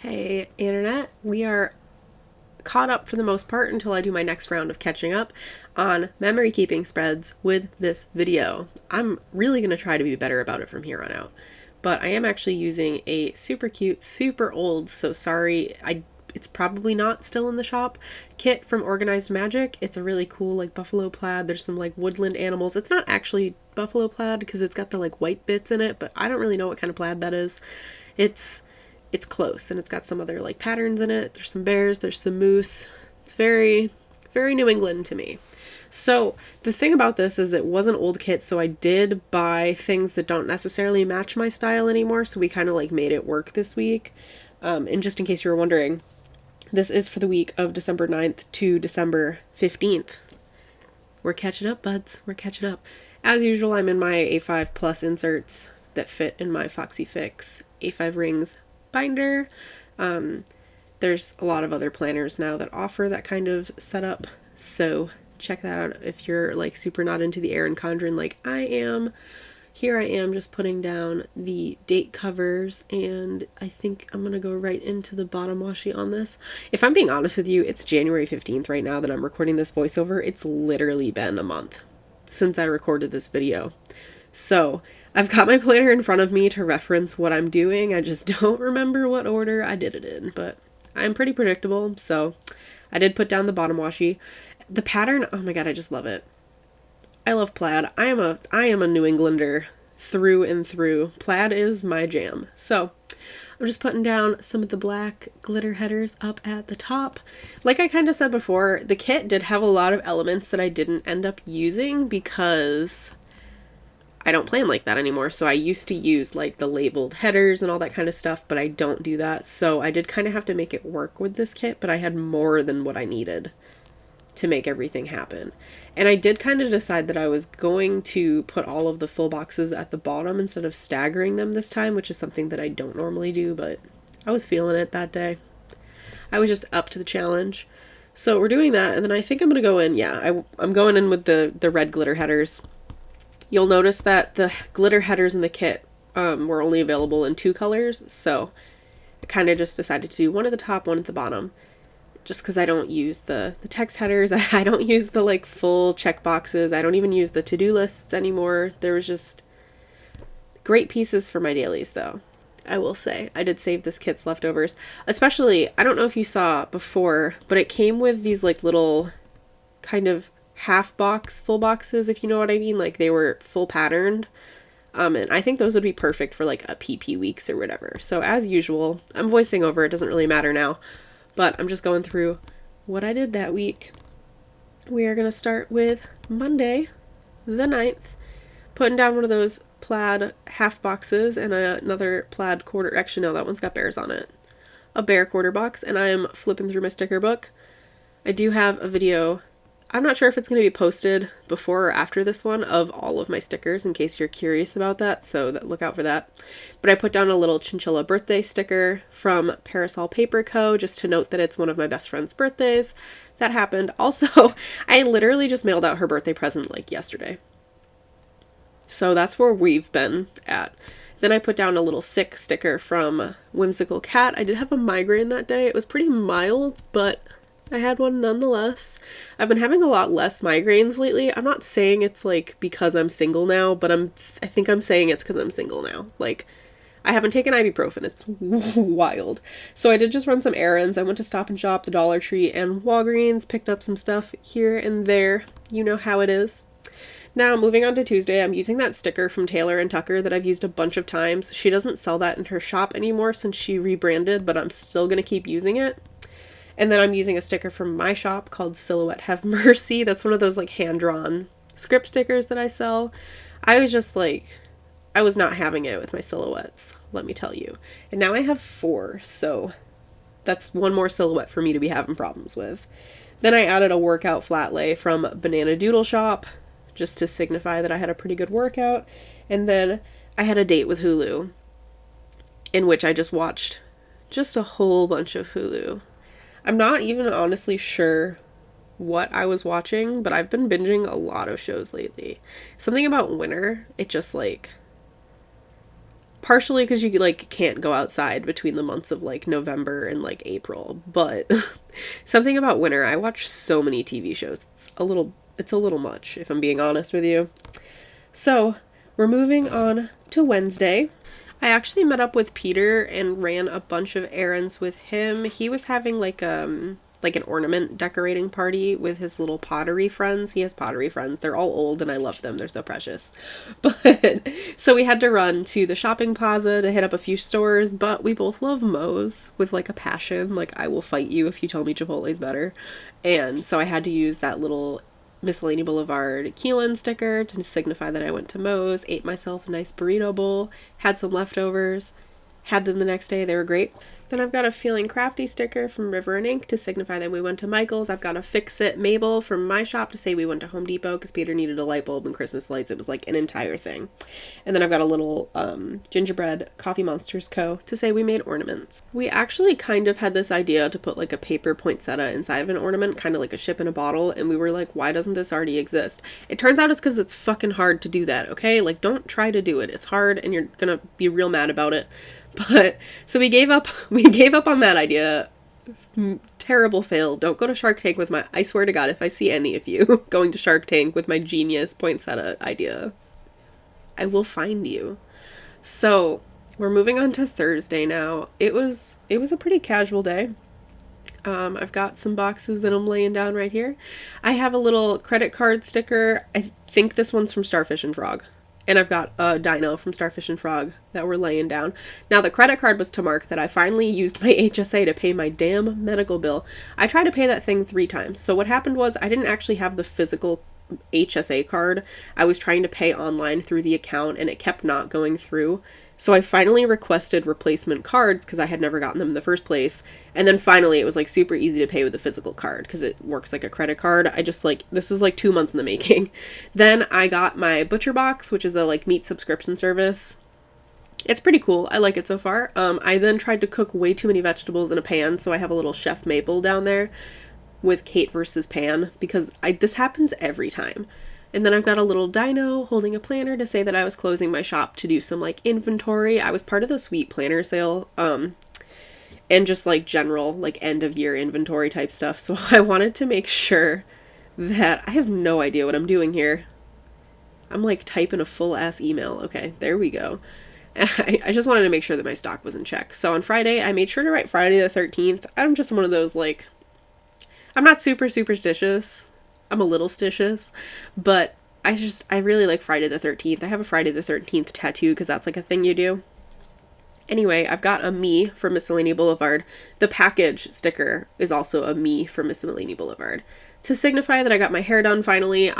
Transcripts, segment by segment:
Hey, Internet. We are caught up for the most part until I do my next round of catching up on memory keeping spreads with this video. I'm really going to try to be better about it from here on out. But I am actually using a super cute, super old, so sorry, it's probably not still in the shop, kit from Organized Magic. It's a really cool like buffalo plaid. There's some like woodland animals. It's not actually buffalo plaid because it's got the like white bits in it, but I don't really know what kind of plaid that is. It's it's close and it's got some other like patterns in it. There's some bears, there's some moose. It's very, very New England to me. So the thing about this is it was an old kit, so I did buy things that don't necessarily match my style anymore, so we kind of like made it work this week. And just in case you were wondering, this is for the week of December 9th to December 15th. We're catching up, buds. We're catching up. As usual, I'm in my A5 Plus inserts that fit in my Foxy Fix A5 Rings binder. There's a lot of other planners now that offer that kind of setup, so check that out if you're like super not into the erin condren like I am. Here I am just putting down the date covers, and I think I'm gonna go right into the bottom washi on this. If I'm being honest with you, it's January 15th right now that I'm recording this voiceover. It's literally been a month since I recorded this video. So I've got my planner in front of me to reference what I'm doing. I just don't remember what order I did it in, but I'm pretty predictable. So I did put down the bottom washi. The pattern, oh my god, I just love it. I love plaid. I am a New Englander through and through. Plaid is my jam. So I'm just putting down some of the black glitter headers up at the top. Like I kind of said before, the kit did have a lot of elements that I didn't end up using because I don't plan like that anymore. So I used to use like the labeled headers and all that kind of stuff, but I don't do that. So I did kind of have to make it work with this kit, but I had more than what I needed to make everything happen. And I did kind of decide that I was going to put all of the full boxes at the bottom instead of staggering them this time, which is something that I don't normally do, but I was feeling it that day. I was just up to the challenge. So we're doing that, and then I think I'm going to go in, I'm going in with the red glitter headers. You'll notice that the glitter headers in the kit were only available in 2 colors, so I kind of just decided to do one at the top, one at the bottom. Just because I don't use the text headers, I don't use the like full check boxes, I don't even use the to-do lists anymore. There was just great pieces for my dailies though, I will say. I did save this kit's leftovers. Especially, I don't know if you saw before, but it came with these like little kind of half box, full boxes, if you know what I mean. Like they were full patterned. And I think those would be perfect for like a PP weeks or whatever. So as usual, I'm voicing over, it doesn't really matter now. But I'm just going through what I did that week. We are going to start with Monday, the 9th, putting down one of those plaid half boxes and another plaid quarter. Actually, no, that one's got bears on it. A bear quarter box, and I am flipping through my sticker book. I do have a video. I'm not sure if it's going to be posted before or after this one of all of my stickers in case you're curious about that, so look out for that. But I put down a little chinchilla birthday sticker from Parasol Paper Co. just to note that it's one of my best friend's birthdays. That happened. Also, I literally just mailed out her birthday present like yesterday. So that's where we've been at. Then I put down a little sick sticker from Whimsical Cat. I did have a migraine that day. It was pretty mild, but I had one nonetheless. I've been having a lot less migraines lately. I'm not saying it's like because I'm single now, but I think I'm saying it's because I'm single now. Like, I haven't taken ibuprofen. It's wild. So I did just run some errands. I went to Stop and Shop, the Dollar Tree, and Walgreens, picked up some stuff here and there. You know how it is. Now, moving on to Tuesday, I'm using that sticker from Taylor and Tucker that I've used a bunch of times. She doesn't sell that in her shop anymore since she rebranded, but I'm still going to keep using it. And then I'm using a sticker from my shop called Silhouette Have Mercy. That's one of those like hand-drawn script stickers that I sell. I was just like, I was not having it with my silhouettes, let me tell you. And now I have 4, so that's one more silhouette for me to be having problems with. Then I added a workout flat lay from Banana Doodle Shop, just to signify that I had a pretty good workout. And then I had a date with Hulu, in which I just watched just a whole bunch of Hulu. I'm not even honestly sure what I was watching, but I've been binging a lot of shows lately. Something about winter, it just like partially because you like can't go outside between the months of like November and like April, but something about winter, I watch so many TV shows. It's a little much, if I'm being honest with you. So, we're moving on to Wednesday. I actually met up with Peter and ran a bunch of errands with him. He was having like an ornament decorating party with his little pottery friends. He has pottery friends. They're all old and I love them. They're so precious. But so we had to run to the shopping plaza to hit up a few stores, but we both love Moe's with like a passion. Like, I will fight you if you tell me Chipotle's better. And so I had to use that little Miscellany Boulevard Keelan sticker to signify that I went to Moe's, ate myself a nice burrito bowl, had some leftovers, had them the next day. They were great. Then I've got a Feeling Crafty sticker from River and Ink to signify that we went to Michael's. I've got a Fix It Mabel from my shop to say we went to Home Depot because Peter needed a light bulb and Christmas lights. It was like an entire thing. And then I've got a little gingerbread Coffee Monsters Co. to say we made ornaments. We actually kind of had this idea to put like a paper poinsettia inside of an ornament, kind of like a ship in a bottle, and we were like, why doesn't this already exist? It turns out it's because it's fucking hard to do that, okay? Like, don't try to do it. It's hard and you're gonna be real mad about it. But, so we gave up on that idea. Terrible fail. Don't go to Shark Tank with I swear to God, if I see any of you going to Shark Tank with my genius poinsettia idea, I will find you. So, we're moving on to Thursday now. It was a pretty casual day. I've got some boxes that I'm laying down right here. I have a little credit card sticker. I think this one's from Starfish and Frog. And I've got a dino from Starfish and Frog that we're laying down. Now, the credit card was to mark that I finally used my HSA to pay my damn medical bill. I tried to pay that thing 3 times. So what happened was I didn't actually have the physical HSA card. I was trying to pay online through the account and it kept not going through. So I finally requested replacement cards because I had never gotten them in the first place. And then finally it was like super easy to pay with a physical card because it works like a credit card. I just like, this is like 2 months in the making. Then I got my Butcher Box, which is a like meat subscription service. It's pretty cool. I like it so far. I then tried to cook way too many vegetables in a pan. So I have a little Chef Maple down there with Kate versus Pan because this happens every time. And then I've got a little dino holding a planner to say that I was closing my shop to do some like inventory. I was part of the sweet planner sale, and just like general like end of year inventory type stuff. So I wanted to make sure that I have no idea what I'm doing here. I'm like typing a full ass email. Okay, there we go. I just wanted to make sure that my stock was in check. So on Friday, I made sure to write Friday the 13th. I'm just one of those like, I'm not super superstitious. I'm a little stitious, but I really like Friday the 13th. I have a Friday the 13th tattoo because that's like a thing you do. Anyway, I've got a me from Miscellany Boulevard. The package sticker is also a me from Miscellany Boulevard. To signify that I got my hair done finally,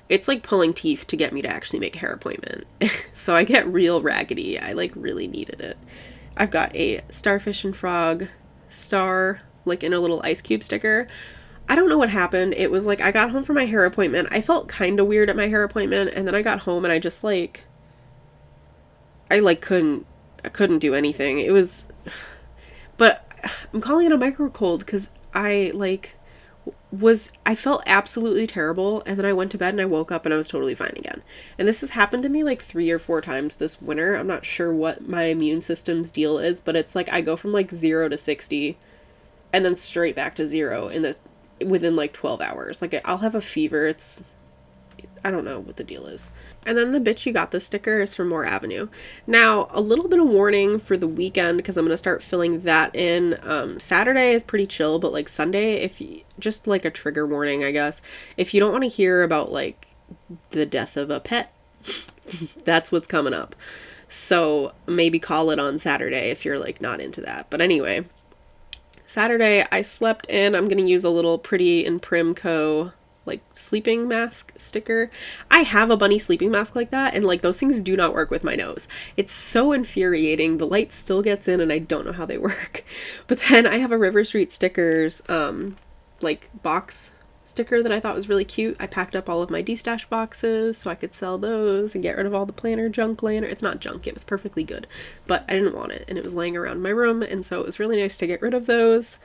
it's like pulling teeth to get me to actually make a hair appointment. So I get real raggedy. I like really needed it. I've got a Starfish and Frog star, like in a little ice cube sticker. I don't know what happened. It was like I got home from my hair appointment. I felt kind of weird at my hair appointment, and then I got home and I just like I couldn't do anything. It was, but I'm calling it a micro cold because I felt absolutely terrible, and then I went to bed and I woke up and I was totally fine again. And this has happened to me like 3 or 4 times this winter. I'm not sure what my immune system's deal is, but it's like I go from like 0 to 60 and then straight back to 0 within like 12 hours. Like I'll have a fever. I don't know what the deal is. And then the Bitch You Got This sticker is from Moore Avenue. Now, a little bit of warning for the weekend because I'm going to start filling that in. Saturday is pretty chill, but like Sunday, just like a trigger warning, I guess. If you don't want to hear about like the death of a pet, that's what's coming up. So maybe call it on Saturday if you're like not into that. But anyway, Saturday I slept in. I'm going to use a little Pretty and Prim Co. like sleeping mask sticker. I have a bunny sleeping mask like that, and like those things do not work with my nose. It's so infuriating. The light still gets in and I don't know how they work. But then I have a River Street Stickers like box sticker that I thought was really cute. I packed up all of my D-stash boxes so I could sell those and get rid of all the planner junk laying. It's not junk, it was perfectly good, but I didn't want it and it was laying around my room, and so it was really nice to get rid of those.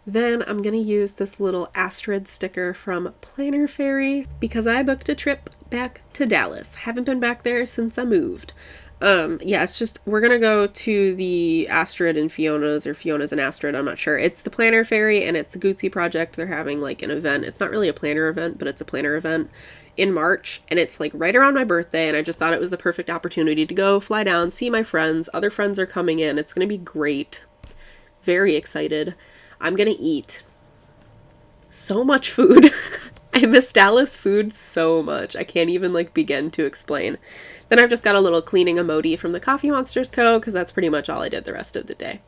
Then I'm going to use this little Astrid sticker from Planner Fairy because I booked a trip back to Dallas. Haven't been back there since I moved. Yeah, it's just, we're gonna go to the Astrid and Fiona's, or Fiona's and Astrid, I'm not sure. It's the Planner Fairy, and it's the Gucci Project. They're having like an event. It's not really a planner event, but it's a planner event in March, and it's like right around my birthday, and I just thought it was the perfect opportunity to go, fly down, see my friends. Other friends are coming in. It's gonna be great. Very excited. I'm gonna eat so much food. I miss Dallas food so much. I can't even like begin to explain. Then I've just got a little cleaning emoji from the Coffee Monsters Co. because that's pretty much all I did the rest of the day.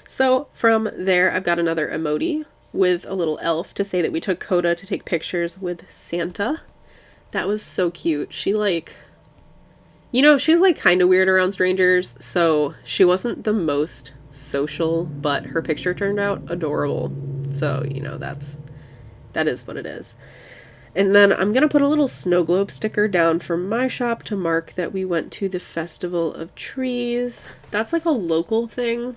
So from there, I've got another emoji with a little elf to say that we took Coda to take pictures with Santa. That was so cute. She like, you know, she's like kind of weird around strangers, so she wasn't the most social, but her picture turned out adorable. So, you know, that is what it is. And then I'm going to put a little snow globe sticker down from my shop to mark that we went to the Festival of Trees. That's like a local thing.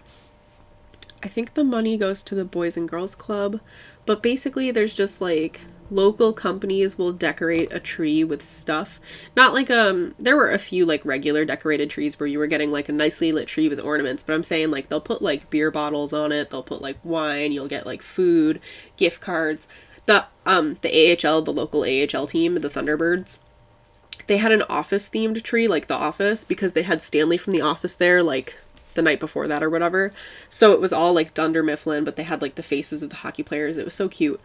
I think the money goes to the Boys and Girls Club, but basically there's just like local companies will decorate a tree with stuff. Not like, there were a few like regular decorated trees where you were getting like a nicely lit tree with ornaments, but I'm saying like they'll put like beer bottles on it, they'll put like wine, you'll get like food, gift cards. The AHL, the local AHL team, the Thunderbirds, they had an office themed tree, like The Office, because they had Stanley from The Office there, like the night before that or whatever. So it was all like Dunder Mifflin, but they had like the faces of the hockey players. It was so cute.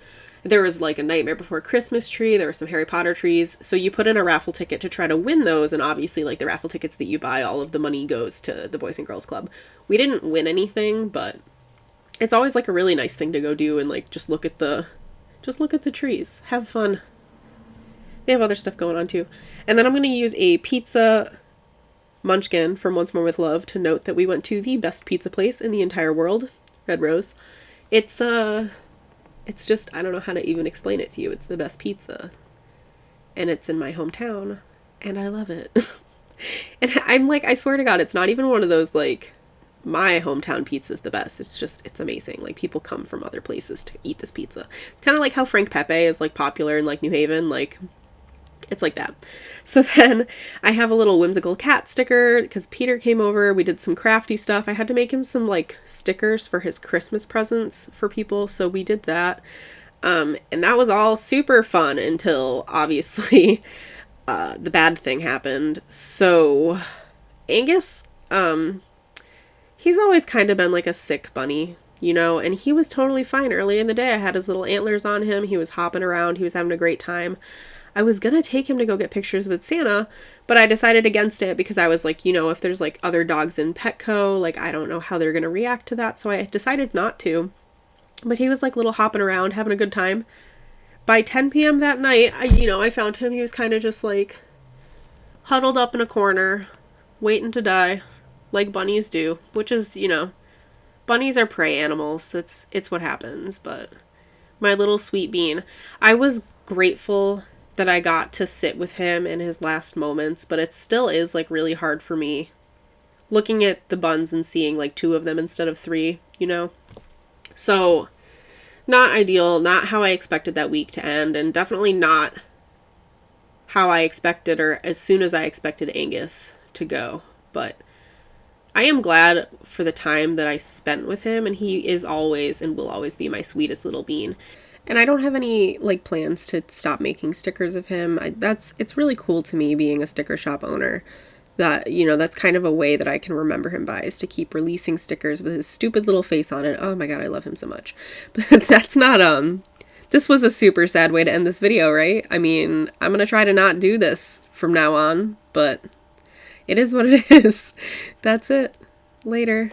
There was like a Nightmare Before Christmas tree. There were some Harry Potter trees. So you put in a raffle ticket to try to win those. And obviously like the raffle tickets that you buy, all of the money goes to the Boys and Girls Club. We didn't win anything, but it's always like a really nice thing to go do and like just look at the trees. Have fun. They have other stuff going on too. And then I'm going to use a pizza munchkin from Once More With Love to note that we went to the best pizza place in the entire world, Red Rose. It's just, I don't know how to even explain it to you. It's the best pizza. And it's in my hometown. And I love it. And I'm like, I swear to God, it's not even one of those like, my hometown pizza is the best. It's just, it's amazing. Like people come from other places to eat this pizza. Kind of like how Frank Pepe is like popular in like New Haven. Like it's like that. So then I have a little whimsical cat sticker because Peter came over. We did some crafty stuff. I had to make him some like stickers for his Christmas presents for people. So we did that. And that was all super fun until obviously the bad thing happened. So Angus, he's always kind of been like a sick bunny, you know, and he was totally fine early in the day. I had his little antlers on him. He was hopping around. He was having a great time. I was going to take him to go get pictures with Santa, but I decided against it because I was like, you know, if there's like other dogs in Petco, like I don't know how they're going to react to that. So I decided not to. But he was like little hopping around, having a good time. By 10 p.m. that night, I found him. He was kind of just like huddled up in a corner, waiting to die. Like bunnies do, which is, you know, bunnies are prey animals. It's what happens. But my little sweet bean, I was grateful that I got to sit with him in his last moments, but it still is like really hard for me looking at the buns and seeing like 2 of them instead of 3, you know? So not ideal, not how I expected that week to end, and definitely not how I expected or as soon as I expected Angus to go. But I am glad for the time that I spent with him, and he is always and will always be my sweetest little bean. And I don't have any like plans to stop making stickers of him. It's really cool to me being a sticker shop owner that, you know, that's kind of a way that I can remember him by, is to keep releasing stickers with his stupid little face on it. Oh my God, I love him so much. But that's not, this was a super sad way to end this video, right? I mean, I'm going to try to not do this from now on, but it is what it is. That's it. Later.